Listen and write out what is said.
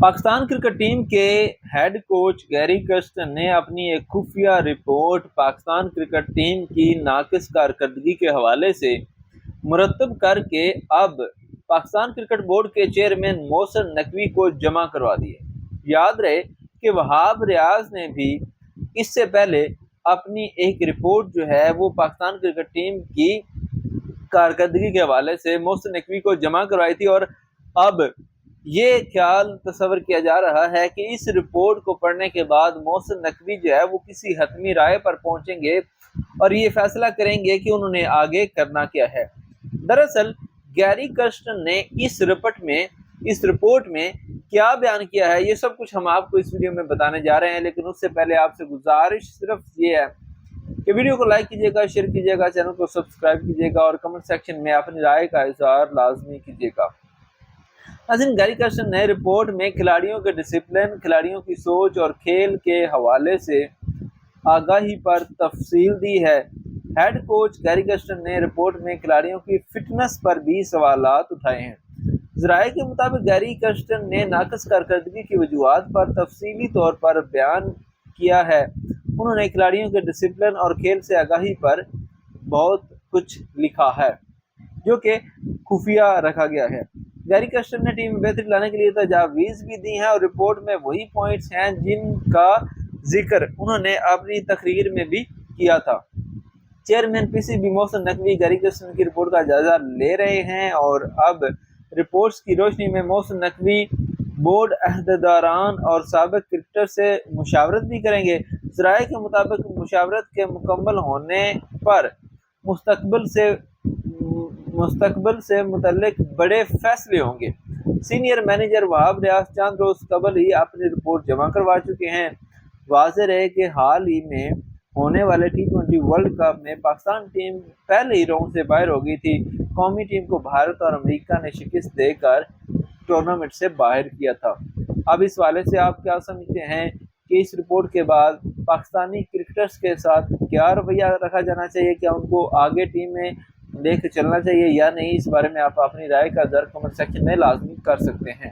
Pakistan cricket team کے head coach گیری کرسٹن نے اپنی ایک خفیہ رپورٹ پاکستان کرکٹ ٹیم کی ناقص کارکردگی کے حوالے سے مرتب کر کے اب پاکستان کرکٹ بورڈ کے چیئرمین محسن نقوی کو جمع کروا دی ہے۔ یاد رہے کہ وہاب ریاض نے بھی اس سے پہلے اپنی ایک رپورٹ جو ہے وہ پاکستان کرکٹ ٹیم کی کارکردگی کے حوالے سے محسن نقوی کو جمع کروائی تھی، اور اب یہ خیال تصور کیا جا رہا ہے کہ اس رپورٹ کو پڑھنے کے بعد محسن نقوی جو ہے وہ کسی حتمی رائے پر پہنچیں گے اور یہ فیصلہ کریں گے کہ انہوں نے آگے کرنا کیا ہے۔ دراصل گیری کرسٹن نے اس رپورٹ میں کیا بیان کیا ہے، یہ سب کچھ ہم آپ کو اس ویڈیو میں بتانے جا رہے ہیں، لیکن اس سے پہلے آپ سے گزارش صرف یہ ہے کہ ویڈیو کو لائک کیجیے گا، شیئر کیجیے گا، چینل کو سبسکرائب کیجیے گا اور کمنٹ سیکشن میں اپنی رائے کا اظہار لازمی کیجیے گا۔ ناظرین، گیری کرسٹن نے رپورٹ میں کھلاڑیوں کے ڈسپلن، کھلاڑیوں کی سوچ اور کھیل کے حوالے سے آگاہی پر تفصیل دی ہے۔ ہیڈ کوچ گیری کرسٹن نے رپورٹ میں کھلاڑیوں کی فٹنس پر بھی سوالات اٹھائے ہیں۔ ذرائع کے مطابق گیری کرسٹن نے ناقص کارکردگی کی وجوہات پر تفصیلی طور پر بیان کیا ہے۔ انہوں نے کھلاڑیوں کے ڈسپلن اور کھیل سے آگاہی پر بہت کچھ لکھا ہے جو کہ خفیہ رکھا گیا ہے۔ گیری کرسٹن نے ٹیم میں بہتری لانے کے لیے تجاویز بھی دی ہیں اور رپورٹ میں وہی پوائنٹس ہیں جن کا ذکر انہوں نے اپنی تقریر میں بھی کیا تھا۔ Chairman P C B Mohsin Naqvi گیری کرسٹن کی رپورٹ کا جائزہ لے رہے ہیں اور اب رپورٹس کی روشنی میں محسن نقوی بورڈ عہدیداران اور سابق کرکٹر سے مشاورت بھی کریں گے۔ ذرائع کے مطابق مشاورت کے مکمل ہونے پر مستقبل سے متعلق بڑے فیصلے ہوں گے۔ سینئر مینیجر وہاب ریاض چند روز قبل ہی اپنی رپورٹ جمع کروا چکے ہیں۔ واضح رہے کہ حال ہی میں ہونے والے T20 ورلڈ کپ میں پاکستان ٹیم پہلے ہی راؤنڈ سے باہر ہو گئی تھی۔ قومی ٹیم کو بھارت اور امریکہ نے شکست دے کر ٹورنامنٹ سے باہر کیا تھا۔ اب اس حوالے سے آپ کیا سمجھتے ہیں کہ اس رپورٹ کے بعد پاکستانی کرکٹرز کے ساتھ کیا رویہ رکھا جانا چاہیے؟ کیا ان کو آگے ٹیم میں لے کے چلنا چاہیے یا نہیں؟ اس بارے میں آپ اپنی رائے کا اظہار کمنٹ سیکشن میں لازمی کر سکتے ہیں۔